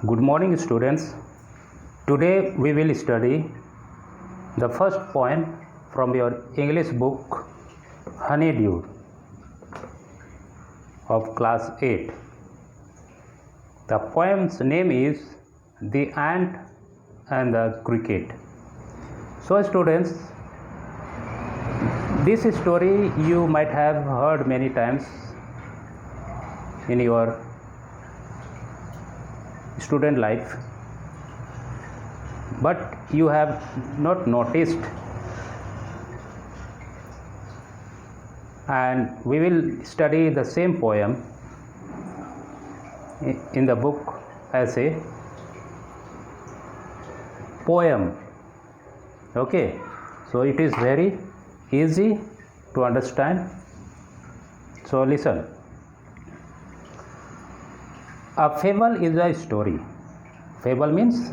Good morning, students. Today we will study the first poem from your English book Honeydew of class 8. The poem's name is The Ant and the Cricket. So, students, this story you might have heard many times in your student life, but you have not noticed, and we will study the same poem in the book as a poem. Okay, so it is very easy to understand. So listen. A fable is a story. Fable means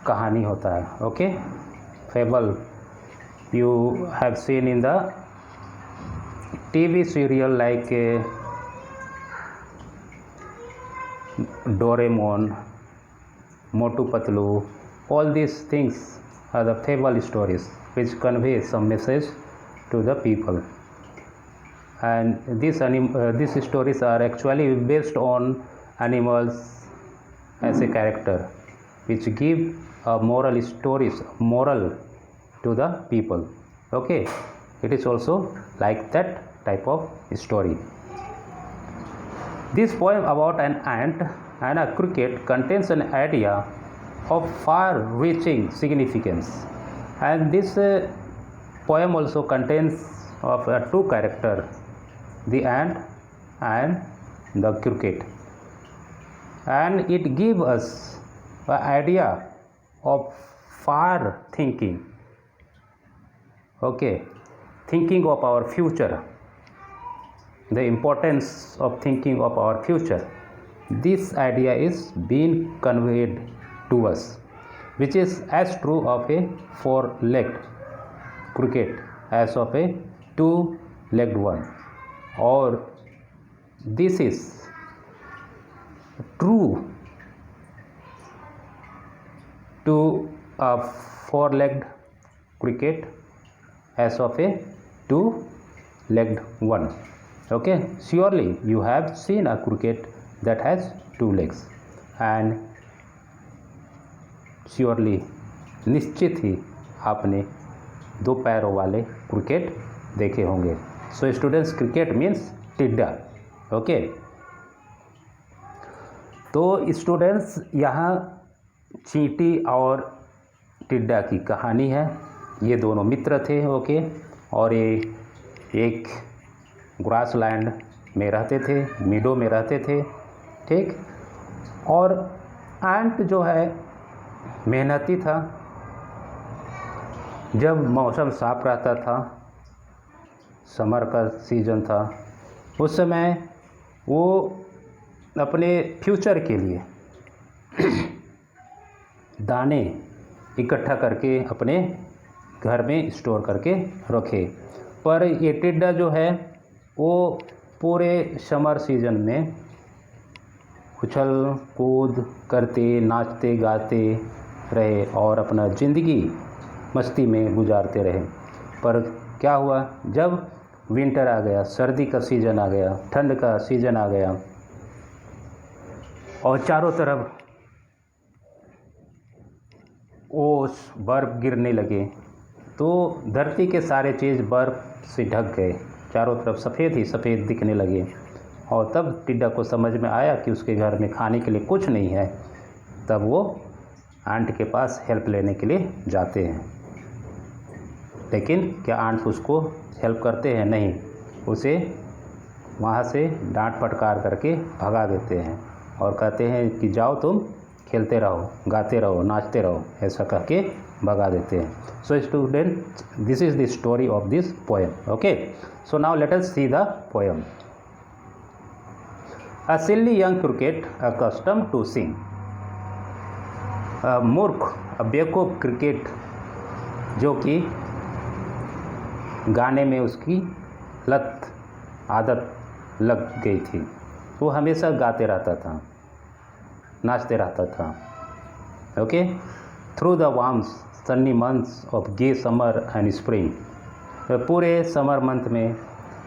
कहानी होता है. Okay, fable you have seen in the TV serial like Doraemon, Motu Patlu. All these things are the fable stories which convey some message to the people. And these stories are actually based on animals as a character, which give a moral to the people. Okay, it is also like that type of story. This poem about an ant and a cricket contains an idea of far-reaching significance, and this poem also contains of two characters, the ant and the cricket, and it gives us an idea of far thinking. Okay, thinking of our future, the importance of thinking of our future. This idea is being conveyed to us, which is as true of a four-legged cricket as of a two-legged one, or this is true to a four-legged cricket as of a two-legged one. Okay, surely you have seen a cricket that has two legs, and surely निश्चित ही आपने दो पैरों वाले cricket देखे होंगे. So students, cricket means टिड्डा. Okay, तो students यहाँ चींटी और टिड्डा की कहानी है. ये दोनों मित्र थे. ओके, और ये एक ग्रासलैंड में रहते थे, मीडो में रहते थे. ठीक, और एंट जो है मेहनती था. जब मौसम साफ रहता था, समर का सीज़न था, उस समय वो अपने फ्यूचर के लिए दाने इकट्ठा करके अपने घर में स्टोर करके रखे. पर ये टिड्डा जो है वो पूरे समर सीज़न में उछल कूद करते, नाचते गाते रहे और अपना ज़िंदगी मस्ती में गुजारते रहे. पर क्या हुआ, जब विंटर आ गया, सर्दी का सीज़न आ गया, ठंड का सीज़न आ गया और चारों तरफ ओस बर्फ़ गिरने लगे, तो धरती के सारे चीज़ बर्फ़ से ढक गए. चारों तरफ सफ़ेद ही सफ़ेद दिखने लगे. और तब टिड्डा को समझ में आया कि उसके घर में खाने के लिए कुछ नहीं है. तब वो आंट के पास हेल्प लेने के लिए जाते हैं. लेकिन क्या आंट उसको हेल्प करते हैं? नहीं, उसे वहाँ से डांट फटकार करके भगा देते हैं और कहते हैं कि जाओ तुम खेलते रहो, गाते रहो, नाचते रहो, ऐसा कह के भगा देते हैं. So student, this is the story of this poem. Okay, so now let us see the poem. A silly young cricket accustomed to sing. मूर्ख, बेवकूफ़ क्रिकेट जो कि गाने में उसकी आदत लग गई थी, वो हमेशा गाते रहता था. नाचते रहता था। Okay, through the warm sunny months of gay summer and spring, पूरे समर मंथ में,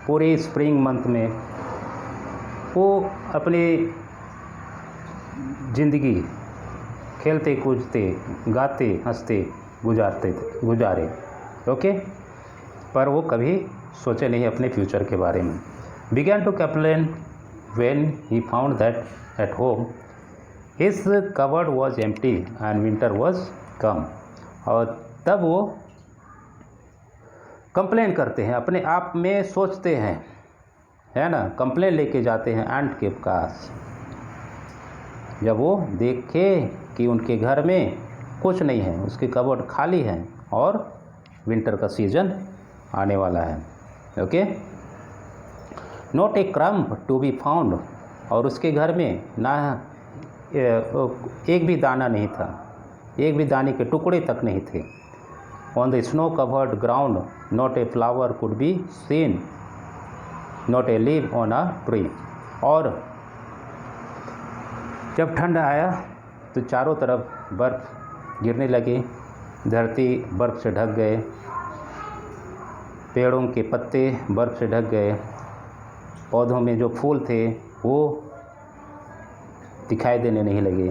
पूरे स्प्रिंग मंथ में वो अपनी ज़िंदगी खेलते कूदते गाते हंसते गुजारे। ओके, पर वो कभी सोचे नहीं अपने फ्यूचर के बारे में। Began to complain when he found that at home his cupboard was empty and winter was come. और तब वो कंप्लेन करते हैं, अपने आप में सोचते हैं, है ना, कंप्लेन लेके जाते हैं एंट के पास जब वो देखे कि उनके घर में कुछ नहीं है, उसके कबर्ड खाली हैं और विंटर का सीजन आने वाला है। Okay, not a crumb to be found, और उसके घर में ना एक भी दाना नहीं था, एक भी दाने के टुकड़े तक नहीं थे। On the snow covered ground not a flower could be seen, not a leave on a tree. और जब ठंड आया तो चारों तरफ बर्फ़ गिरने लगी, धरती बर्फ़ से ढक गए, पेड़ों के पत्ते बर्फ़ से ढक गए, पौधों में जो फूल थे वो दिखाई देने नहीं लगे,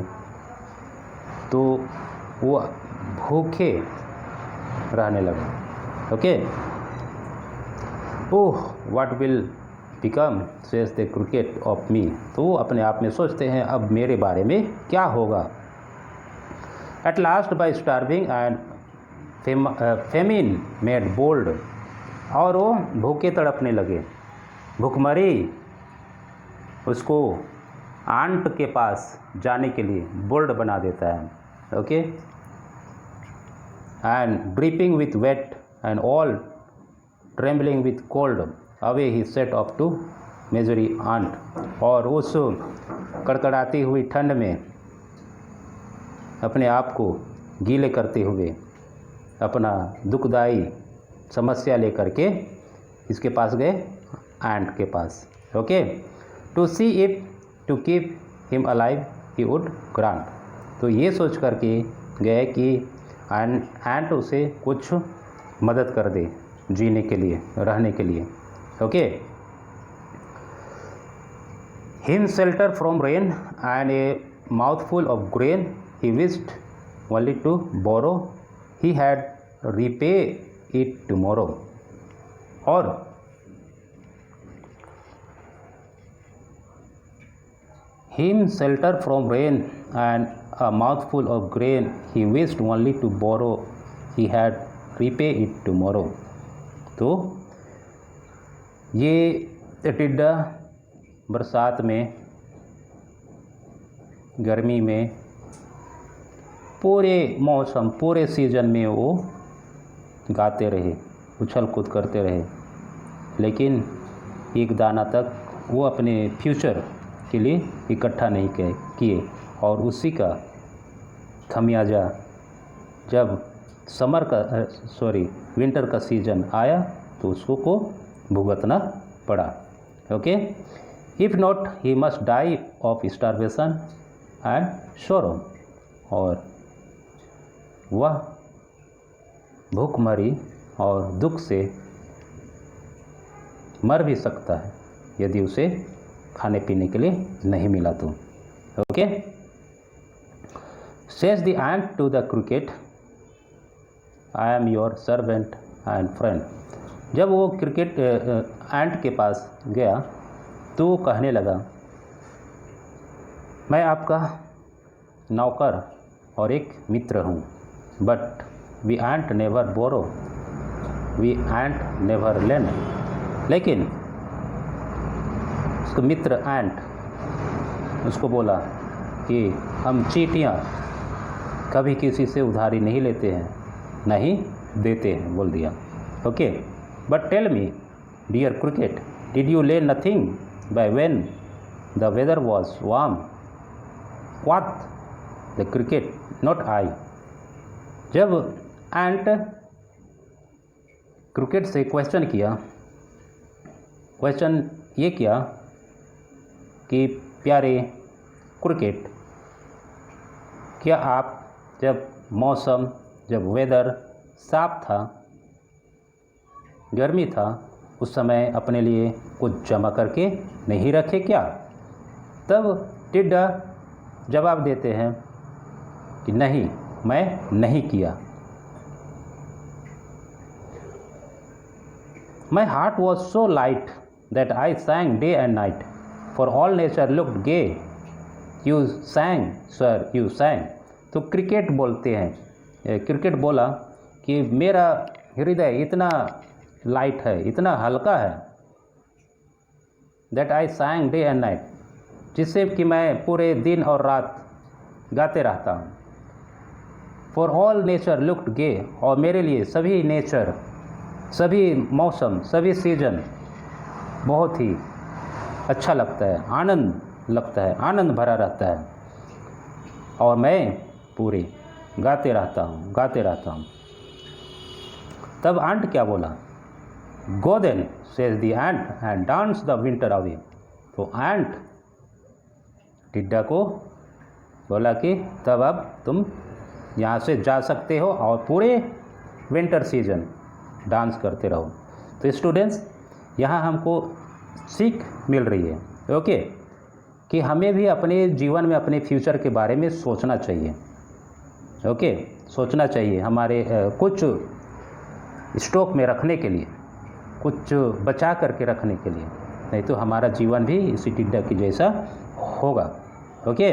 तो वो भूखे रहने लगे। Okay, oh what will become says the cricket of me, तो वो अपने आप में सोचते हैं अब मेरे बारे में क्या होगा। At last by starving and famine made bold, और वो भूखे तड़पने लगे, भूखमरी उसको आंट के पास जाने के लिए बोल्ड बना देता है। Okay, and dripping with wet and all trembling with cold away he set off to miserly ant, और उस कड़कड़ाती हुई ठंड में अपने आप को गीले करते हुए अपना दुखदाई समस्या लेकर के इसके पास गए, एंट के पास। Okay, to see if to keep him alive he would grant, तो ये सोच करके गए कि एंट उसे कुछ मदद कर दे जीने के लिए, रहने के लिए। Okay, him shelter from rain and a mouthful of grain he wished only to borrow, he had repay it tomorrow. और him shelter from rain and a mouthful of grain he wished only to borrow, he had repay it tomorrow। तो ये टिड्डा बरसात में, गर्मी में, पूरे मौसम, पूरे सीजन में वो गाते रहे, उछल कूद करते रहे, लेकिन एक दाना तक वो अपने फ्यूचर के लिए इकट्ठा नहीं किए, और उसी का खमियाजा जब विंटर का सीजन आया तो उसको को भुगतना पड़ा। Okay, if not he must die of starvation and sorrow, और वह भूखमरी और दुख से मर भी सकता है यदि उसे खाने पीने के लिए नहीं मिला तो। Okay, says the ant to the cricket I am your servant and friend. जब वो क्रिकेट एंट के पास गया तो वो कहने लगा, मैं आपका नौकर और एक मित्र हूँ, but we ant never borrow, we ant never lend. लेकिन उसका मित्र एंट उसको बोला कि हम चींटियाँ कभी किसी से उधारी नहीं लेते हैं, नहीं देते हैं, बोल दिया। Okay, but tell me dear cricket, did you lay nothing by when the weather was warm? Quoth the cricket, not I. जब एंट क्रिकेट से क्वेश्चन ये किया कि प्यारे क्रिकेट, क्या आप जब मौसम, जब वेदर साफ था, गर्मी था, उस समय अपने लिए कुछ जमा करके नहीं रखे क्या? तब टिड्डा जवाब देते हैं कि नहीं, मैं नहीं किया। My heart was so light that I sang day and night, for all nature looked gay. You sang, sir, you sang. तो क्रिकेट बोलते हैं, क्रिकेट बोला कि मेरा हृदय इतना लाइट है, इतना हल्का है, that I sang day and night, जिससे कि मैं पूरे दिन और रात गाते रहता हूँ। For all nature looked gay, और मेरे लिए सभी नेचर, सभी मौसम, सभी सीजन बहुत ही अच्छा लगता है, आनंद लगता है, आनंद भरा रहता है, और मैं पूरे गाते रहता हूँ। तब एंट क्या बोला? Go then, says the ant, and dance the winter away. तो एंट टिड्डा को बोला कि तब अब तुम यहाँ से जा सकते हो और पूरे विंटर सीजन डांस करते रहो। तो स्टूडेंट्स, यहाँ हमको सीख मिल रही है, ओके, कि हमें भी अपने जीवन में अपने फ्यूचर के बारे में सोचना चाहिए, ओके, सोचना चाहिए, हमारे कुछ स्टॉक में रखने के लिए, कुछ बचा करके रखने के लिए, नहीं तो हमारा जीवन भी इसी टिड्डा की जैसा होगा, ओके।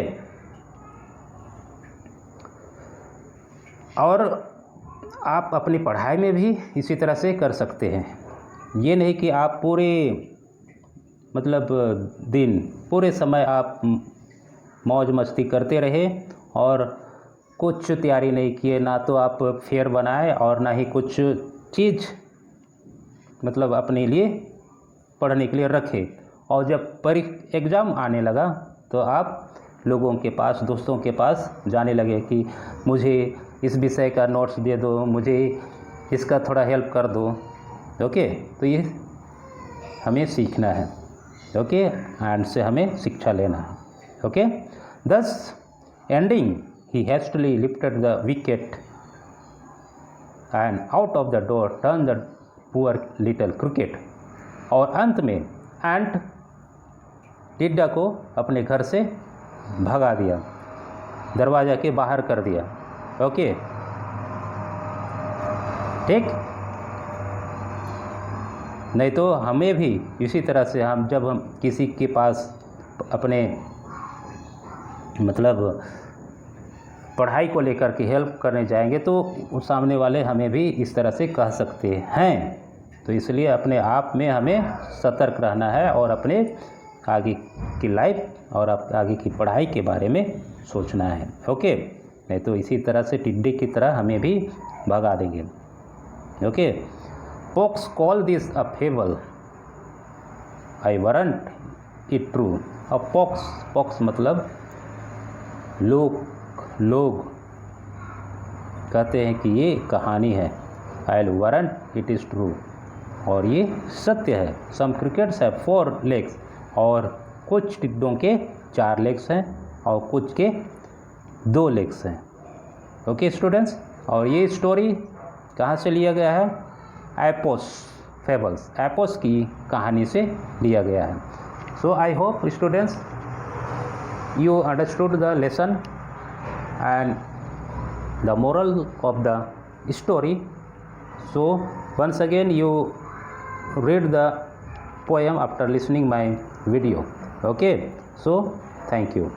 और आप अपनी पढ़ाई में भी इसी तरह से कर सकते हैं। ये नहीं कि आप पूरे मतलब दिन, पूरे समय आप मौज मस्ती करते रहे और कुछ तैयारी नहीं किए, ना तो आप फेयर बनाए और ना ही कुछ चीज़ मतलब अपने लिए पढ़ने के लिए रखे, और जब एग्ज़ाम आने लगा तो आप लोगों के पास, दोस्तों के पास जाने लगे कि मुझे इस विषय का नोट्स दे दो, मुझे इसका थोड़ा हेल्प कर दो, ओके। तो ये हमें सीखना है, ओके, एंड से हमें शिक्षा लेना है, okay. Thus ending he hastily lifted the wicket and out of the door turn the poor little cricket. और अंत में एंट टिड्डा को अपने घर से भगा दिया, दरवाज़ा के बाहर कर दिया, ओके, ठीक। नहीं तो हमें भी इसी तरह से जब हम किसी के पास अपने मतलब पढ़ाई को लेकर के हेल्प करने जाएंगे तो उस सामने वाले हमें भी इस तरह से कह सकते हैं। तो इसलिए अपने आप में हमें सतर्क रहना है और अपने आगे की लाइफ और आगे की पढ़ाई के बारे में सोचना है, ओके। नहीं तो इसी तरह से टिड्डे की तरह हमें भी भगा देंगे, okay. Folks call this a fable. I warrant it true. अब पॉक्स मतलब लोग कहते हैं कि ये कहानी है। I'll warrant it is true. और ये सत्य है। Some crickets have 4 legs. और कुछ टिड्डों के 4 लेग्स हैं और कुछ के 2 लेग्स हैं, ओके स्टूडेंट्स। और ये स्टोरी कहाँ से लिया गया है? एपोस फेबल्स, एपोस की कहानी से लिया गया है। So I hope students you understood the lesson and the moral of the story. So once again you read the poem after listening my video, okay. So thank you.